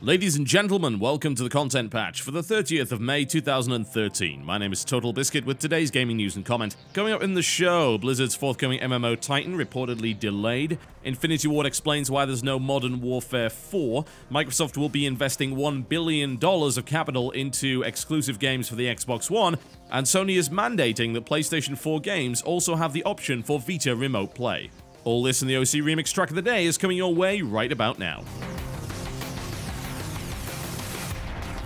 Ladies and gentlemen, welcome to the Content Patch for the 30th of May 2013. My name is TotalBiscuit with today's gaming news and comment. Coming up in the show, Blizzard's forthcoming MMO Titan reportedly delayed. Infinity Ward explains why there's no Modern Warfare 4. Microsoft will be investing $1 billion of capital into exclusive games for the Xbox One. And Sony is mandating that PlayStation 4 games also have the option for Vita Remote play. All this in the OC Remix track of the day is coming your way right about now.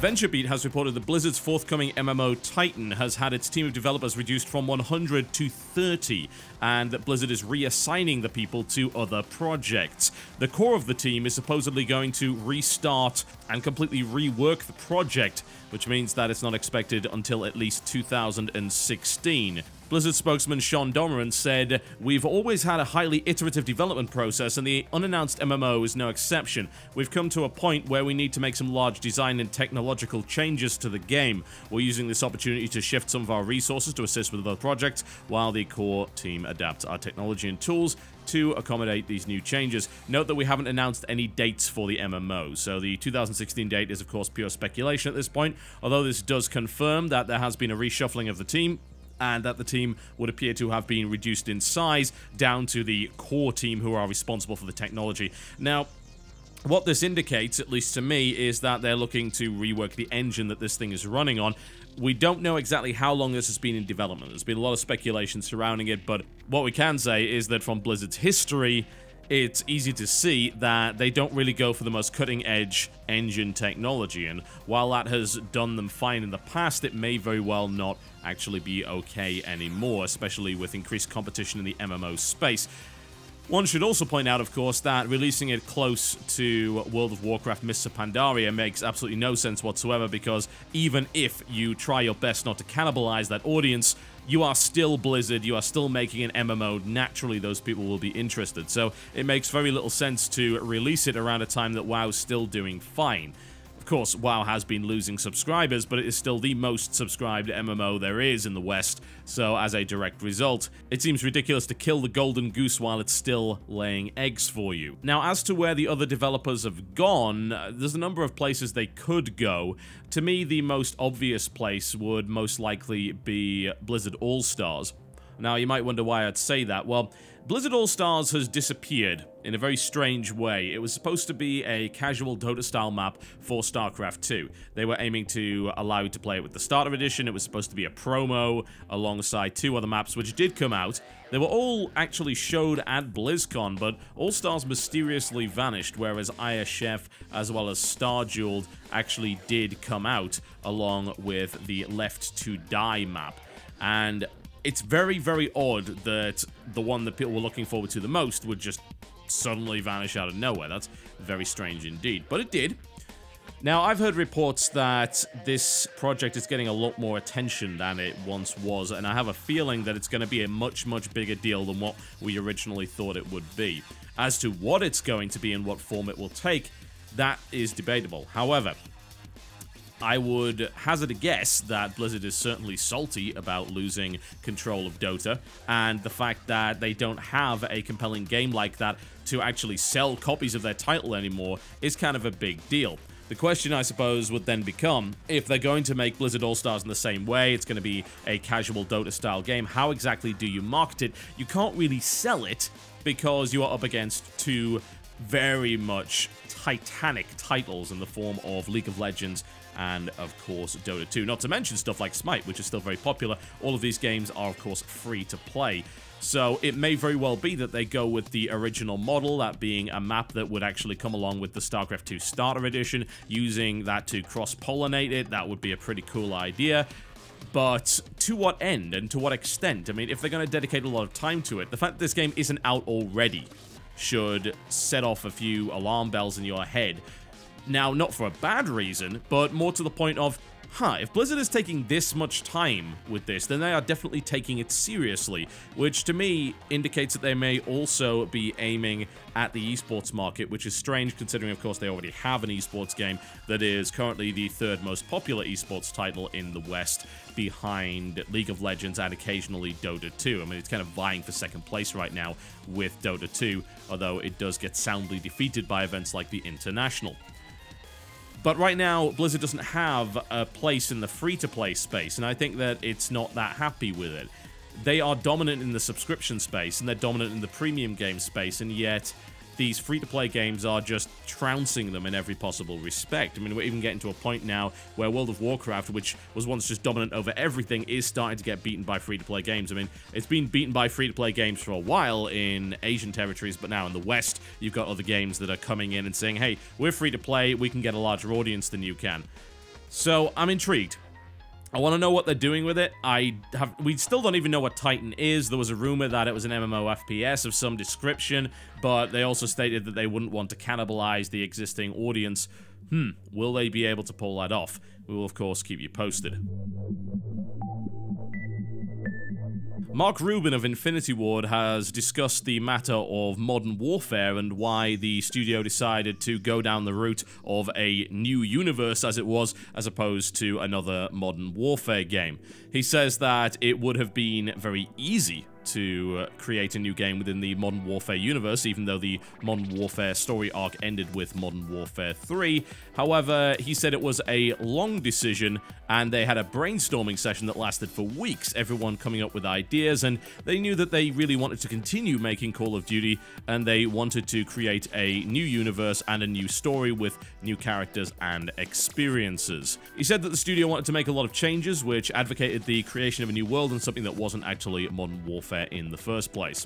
VentureBeat has reported that Blizzard's forthcoming MMO Titan has had its team of developers reduced from 100 to 30, and that Blizzard is reassigning the people to other projects. The core of the team is supposedly going to restart and completely rework the project, which means that it's not expected until at least 2016. Blizzard spokesman Sean Domeran said, "We've always had a highly iterative development process, and the unannounced MMO is no exception. We've come to a point where we need to make some large design and technological changes to the game. We're using this opportunity to shift some of our resources to assist with other projects, while the core team adapts our technology and tools to accommodate these new changes." Note that we haven't announced any dates for the MMO, so the 2016 date is of course pure speculation at this point, although this does confirm that there has been a reshuffling of the team, and that the team would appear to have been reduced in size down to the core team who are responsible for the technology. Now, what this indicates, at least to me, is that they're looking to rework the engine that this thing is running on. We don't know exactly how long this has been in development. There's been a lot of speculation surrounding it, but what we can say is that from Blizzard's history, it's easy to see that they don't really go for the most cutting-edge engine technology, and while that has done them fine in the past, it may very well not actually be okay anymore, especially with increased competition in the MMO space. One should also point out, of course, that releasing it close to World of Warcraft Mists of Pandaria makes absolutely no sense whatsoever, because even if you try your best not to cannibalize that audience, you are still Blizzard, you are still making an MMO, naturally those people will be interested. So it makes very little sense to release it around a time that WoW's still doing fine. Of course, WoW has been losing subscribers, but it is still the most subscribed MMO there is in the West, so as a direct result, it seems ridiculous to kill the golden goose while it's still laying eggs for you. Now, as to where the other developers have gone, there's a number of places they could go. To me, the most obvious place would most likely be Blizzard All-Stars. Now, you might wonder why I'd say that. Well, Blizzard All-Stars has disappeared in a very strange way. It was supposed to be a casual Dota-style map for StarCraft 2. They were aiming to allow you to play it with the Starter Edition. It was supposed to be a promo alongside two other maps, which did come out. They were all actually showed at BlizzCon, but All-Stars mysteriously vanished, whereas Aya Chef as well as Star Jeweled actually did come out, along with the Left to Die map. And it's very, very odd that the one that people were looking forward to the most would just suddenly vanish out of nowhere. That's very strange indeed, but it did. Now, I've heard reports that this project is getting a lot more attention than it once was, and I have a feeling that it's going to be a much, much bigger deal than what we originally thought it would be. As to what it's going to be and what form it will take, that is debatable. However, I would hazard a guess that Blizzard is certainly salty about losing control of Dota, and the fact that they don't have a compelling game like that to actually sell copies of their title anymore is kind of a big deal. The question, I suppose, would then become, if they're going to make Blizzard All-Stars in the same way, it's going to be a casual Dota-style game, how exactly do you market it? You can't really sell it because you are up against two very much titanic titles in the form of League of Legends and, of course, Dota 2. Not to mention stuff like Smite, which is still very popular. All of these games are, of course, free to play. So it may very well be that they go with the original model, that being a map that would actually come along with the StarCraft 2 Starter Edition, using that to cross-pollinate it. That would be a pretty cool idea. But to what end and to what extent? I mean, if they're going to dedicate a lot of time to it, the fact that this game isn't out already should set off a few alarm bells in your head. Now, not for a bad reason, but more to the point of, if Blizzard is taking this much time with this, then they are definitely taking it seriously, which to me indicates that they may also be aiming at the esports market, which is strange considering, of course, they already have an esports game that is currently the third most popular esports title in the West, behind League of Legends and occasionally Dota 2. I mean, it's kind of vying for second place right now with Dota 2, although it does get soundly defeated by events like the International. But right now, Blizzard doesn't have a place in the free-to-play space, and I think that it's not that happy with it. They are dominant in the subscription space, and they're dominant in the premium game space, and yet these free-to-play games are just trouncing them in every possible respect. I mean, we're even getting to a point now where World of Warcraft, which was once just dominant over everything, is starting to get beaten by free-to-play games. I mean, it's been beaten by free-to-play games for a while in Asian territories, but now in the West, you've got other games that are coming in and saying, hey, we're free-to-play, we can get a larger audience than you can. So, I'm intrigued. I want to know what they're doing with it. We still don't even know what Titan is. There was a rumor that it was an MMO FPS of some description, but they also stated that they wouldn't want to cannibalize the existing audience. Will they be able to pull that off? We will, of course, keep you posted. Mark Rubin of Infinity Ward has discussed the matter of Modern Warfare and why the studio decided to go down the route of a new universe, as it was, as opposed to another Modern Warfare game. He says that it would have been very easy to create a new game within the Modern Warfare universe, even though the Modern Warfare story arc ended with Modern Warfare 3. However, he said it was a long decision, and they had a brainstorming session that lasted for weeks, everyone coming up with ideas, and they knew that they really wanted to continue making Call of Duty, and they wanted to create a new universe and a new story with new characters and experiences. He said that the studio wanted to make a lot of changes, which advocated the creation of a new world and something that wasn't actually Modern Warfare in the first place.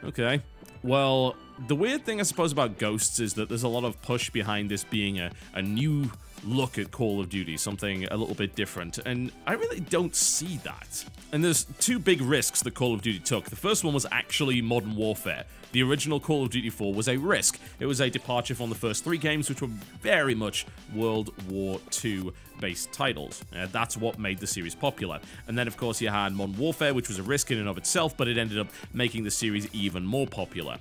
Okay. Well, the weird thing, I suppose, about Ghosts is that there's a lot of push behind this being a new look at Call of Duty, something a little bit different, and I really don't see that. And there's two big risks that Call of Duty took. The first one was actually Modern Warfare. The original Call of Duty 4 was a risk. It was a departure from the first three games, which were very much World War II based titles. That's what made the series popular. And then, of course, you had Modern Warfare, which was a risk in and of itself, but it ended up making the series even more popular.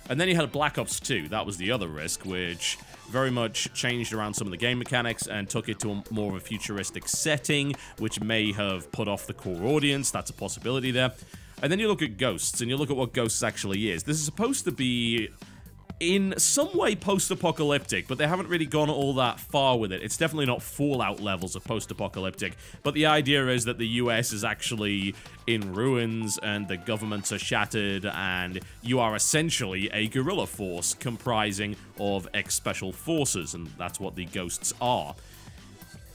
And then you had Black Ops 2. That was the other risk, which very much changed around some of the game mechanics and took it to more of a futuristic setting, which may have put off the core audience. That's a possibility there. And then you look at Ghosts, and you look at what Ghosts actually is. This is supposed to be, in some way, post-apocalyptic, but they haven't really gone all that far with it. It's definitely not Fallout levels of post-apocalyptic, but the idea is that the US is actually in ruins, and the governments are shattered, and you are essentially a guerrilla force comprising of ex-special forces, and that's what the Ghosts are.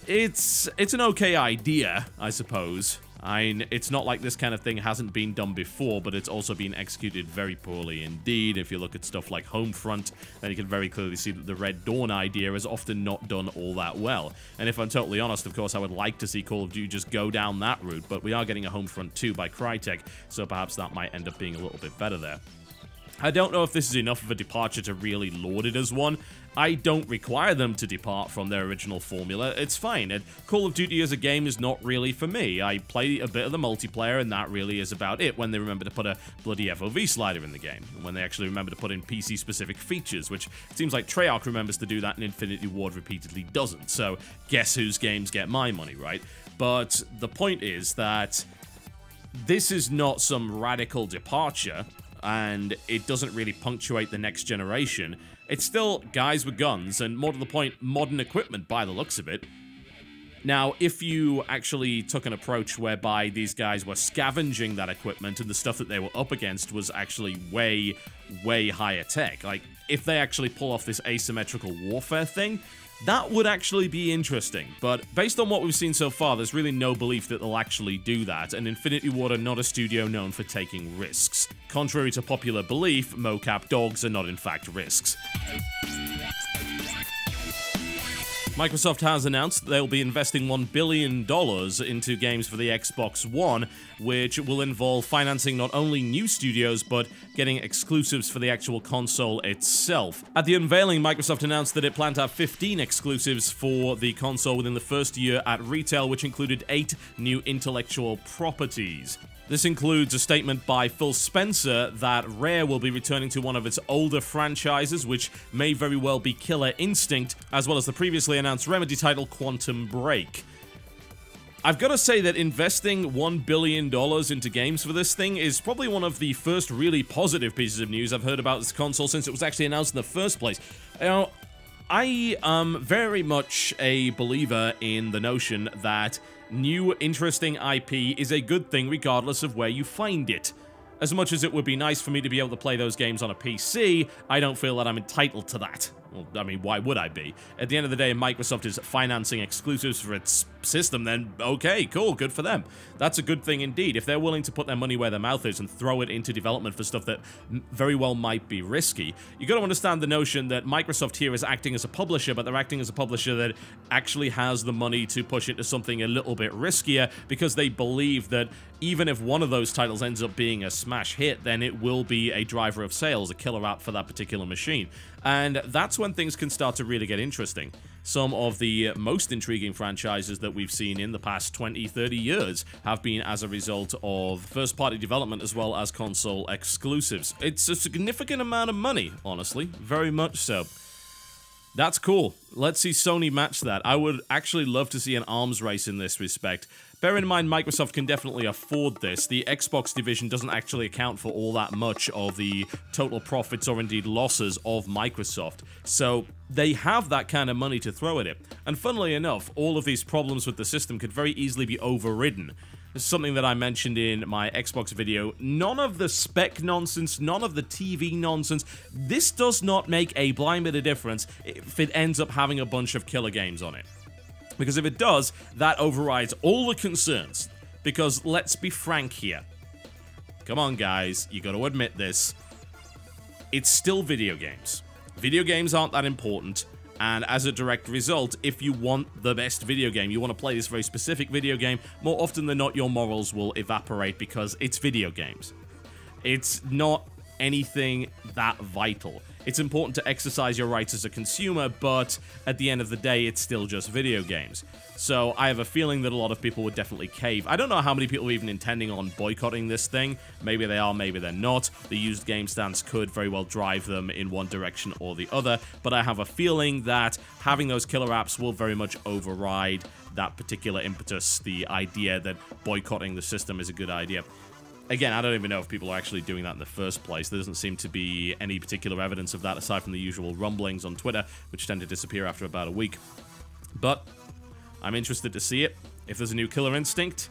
It's an okay idea, I suppose. It's not like this kind of thing hasn't been done before, but it's also been executed very poorly indeed. If you look at stuff like Homefront, then you can very clearly see that the Red Dawn idea is often not done all that well. And if I'm totally honest, of course, I would like to see Call of Duty just go down that route, but we are getting a Homefront 2 by Crytek, so perhaps that might end up being a little bit better there. I don't know if this is enough of a departure to really laud it as one. I don't require them to depart from their original formula. It's fine. And Call of Duty as a game is not really for me. I play a bit of the multiplayer, and that really is about it, when they remember to put a bloody FOV slider in the game, and when they actually remember to put in PC-specific features, which it seems like Treyarch remembers to do that and Infinity Ward repeatedly doesn't. So guess whose games get my money, right? But the point is that this is not some radical departure, and it doesn't really punctuate the next generation. It's still guys with guns, and more to the point, modern equipment by the looks of it. Now, if you actually took an approach whereby these guys were scavenging that equipment and the stuff that they were up against was actually way, way higher tech, like, if they actually pull off this asymmetrical warfare thing, that would actually be interesting, but based on what we've seen so far, there's really no belief that they'll actually do that, and Infinity Ward are not a studio known for taking risks. Contrary to popular belief, mocap dogs are not in fact risks. Microsoft has announced that they'll be investing $1 billion into games for the Xbox One, which will involve financing not only new studios, but getting exclusives for the actual console itself. At the unveiling, Microsoft announced that it planned to have 15 exclusives for the console within the first year at retail, which included 8 new intellectual properties. This includes a statement by Phil Spencer that Rare will be returning to one of its older franchises, which may very well be Killer Instinct, as well as the previously announced Remedy title Quantum Break. I've got to say that investing $1 billion into games for this thing is probably one of the first really positive pieces of news I've heard about this console since it was actually announced in the first place. You know, I am very much a believer in the notion that new, interesting IP is a good thing regardless of where you find it. As much as it would be nice for me to be able to play those games on a PC, I don't feel that I'm entitled to that. Well, I mean, why would I be? At the end of the day, Microsoft is financing exclusives for its system, then okay, cool, good for them. That's a good thing indeed. If they're willing to put their money where their mouth is and throw it into development for stuff that very well might be risky, you got to understand the notion that Microsoft here is acting as a publisher, but they're acting as a publisher that actually has the money to push into something a little bit riskier because they believe that even if one of those titles ends up being a smash hit, then it will be a driver of sales, a killer app for that particular machine. And that's when things can start to really get interesting. Some of the most intriguing franchises that we've seen in the past 20, 30 years have been as a result of first-party development as well as console exclusives. It's a significant amount of money, honestly. Very much so. That's cool. Let's see Sony match that. I would actually love to see an arms race in this respect. Bear in mind, Microsoft can definitely afford this. The Xbox division doesn't actually account for all that much of the total profits or indeed losses of Microsoft. So they have that kind of money to throw at it. And funnily enough, all of these problems with the system could very easily be overridden. This is something that I mentioned in my Xbox video. None of the spec nonsense, none of the TV nonsense. This does not make a blind bit of difference if it ends up having a bunch of killer games on it. Because if it does, that overrides all the concerns. Because let's be frank here. Come on, guys, you gotta admit this. It's still video games. Video games aren't that important. And as a direct result, if you want the best video game, you want to play this very specific video game, more often than not, your morals will evaporate because it's video games. It's not anything that vital. It's important to exercise your rights as a consumer, but at the end of the day, it's still just video games. So I have a feeling that a lot of people would definitely cave. I don't know how many people are even intending on boycotting this thing. Maybe they are, maybe they're not. The used game stance could very well drive them in one direction or the other, but I have a feeling that having those killer apps will very much override that particular impetus, the idea that boycotting the system is a good idea. Again, I don't even know if people are actually doing that in the first place. There doesn't seem to be any particular evidence of that aside from the usual rumblings on Twitter, which tend to disappear after about a week. But I'm interested to see it. If there's a new Killer Instinct,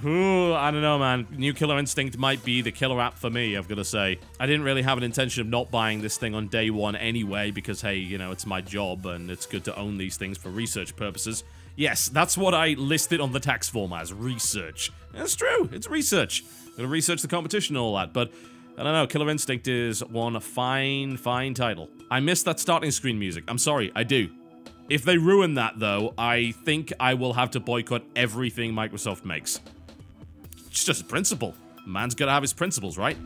ooh, I don't know, man. New Killer Instinct might be the killer app for me, I've got to say. I didn't really have an intention of not buying this thing on day one anyway, because, hey, you know, it's my job, and it's good to own these things for research purposes. Yes, that's what I listed on the tax form as, research. It's true, it's research. Gonna research the competition and all that, but I don't know, Killer Instinct is one fine, fine title. I miss that starting screen music. I'm sorry, I do. If they ruin that, though, I think I will have to boycott everything Microsoft makes. It's just a principle. Man's gotta have his principles, right?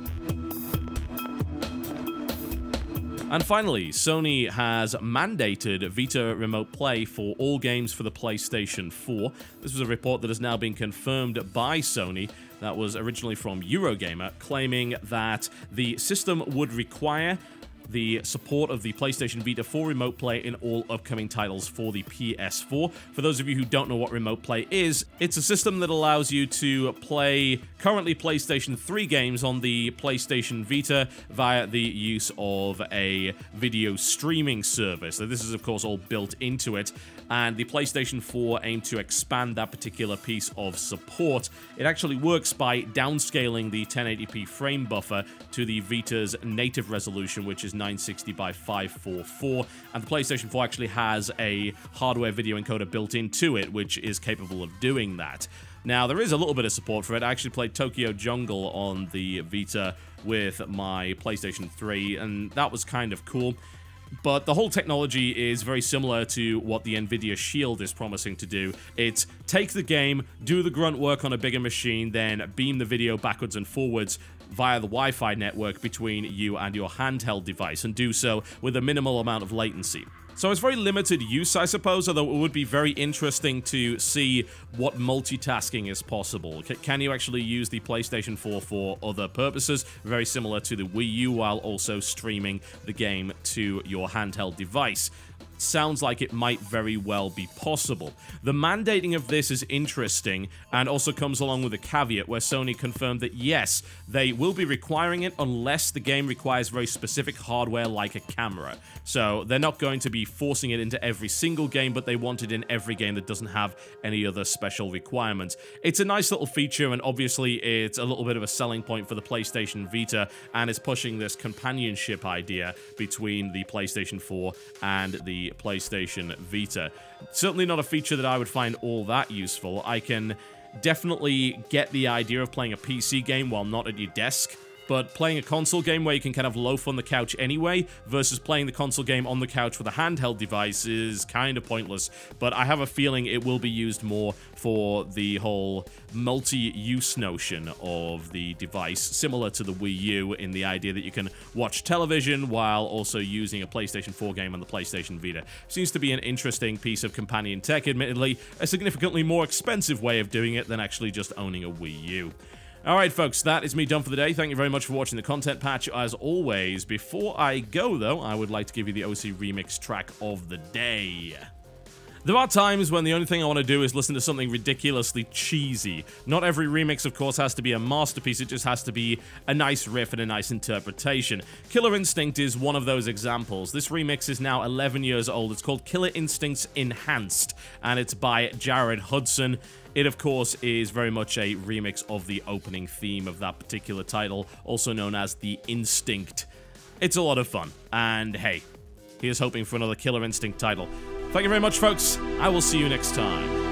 And finally, Sony has mandated Vita Remote Play for all games for the PlayStation 4. This was a report that has now been confirmed by Sony. That was originally from Eurogamer, claiming that the system would require the support of the PlayStation Vita 4 Remote Play in all upcoming titles for the PS4. For those of you who don't know what Remote Play is, it's a system that allows you to play currently PlayStation 3 games on the PlayStation Vita via the use of a video streaming service. So this is, of course, all built into it, and the PlayStation 4 aimed to expand that particular piece of support. It actually works by downscaling the 1080p frame buffer to the Vita's native resolution, which is 960 by 544, and the PlayStation 4 actually has a hardware video encoder built into it, which is capable of doing that. Now, there is a little bit of support for it. I actually played Tokyo Jungle on the Vita with my PlayStation 3, and that was kind of cool. But the whole technology is very similar to what the Nvidia Shield is promising to do. It's take the game, do the grunt work on a bigger machine, then beam the video backwards and forwards via the Wi-Fi network between you and your handheld device, and do so with a minimal amount of latency. So it's very limited use, I suppose, although it would be very interesting to see what multitasking is possible. Can you actually use the PlayStation 4 for other purposes, very similar to the Wii U, while also streaming the game to your handheld device? sounds like it might very well be possible. The mandating of this is interesting, and also comes along with a caveat where Sony confirmed that yes, they will be requiring it unless the game requires very specific hardware like a camera. So they're not going to be forcing it into every single game, but they want it in every game that doesn't have any other special requirements. It's a nice little feature, and obviously it's a little bit of a selling point for the PlayStation Vita, and it's pushing this companionship idea between the PlayStation 4 and the PlayStation Vita. Certainly not a feature that I would find all that useful. I can definitely get the idea of playing a PC game while not at your desk, but playing a console game where you can kind of loaf on the couch anyway, versus playing the console game on the couch with a handheld device is kind of pointless. But I have a feeling it will be used more for the whole multi-use notion of the device, similar to the Wii U in the idea that you can watch television while also using a PlayStation 4 game on the PlayStation Vita. Seems to be an interesting piece of companion tech, admittedly, a significantly more expensive way of doing it than actually just owning a Wii U. Alright folks, that is me done for the day. Thank you very much for watching the content patch as always. Before I go though, I would like to give you the OC Remix track of the day. There are times when the only thing I want to do is listen to something ridiculously cheesy. Not every remix, of course, has to be a masterpiece, it just has to be a nice riff and a nice interpretation. Killer Instinct is one of those examples. This remix is now 11 years old. It's called Killer Instincts Enhanced, and it's by Jared Hudson. It, of course, is very much a remix of the opening theme of that particular title, also known as The Instinct. It's a lot of fun, and hey, here's hoping for another Killer Instinct title. Thank you very much, folks. I will see you next time.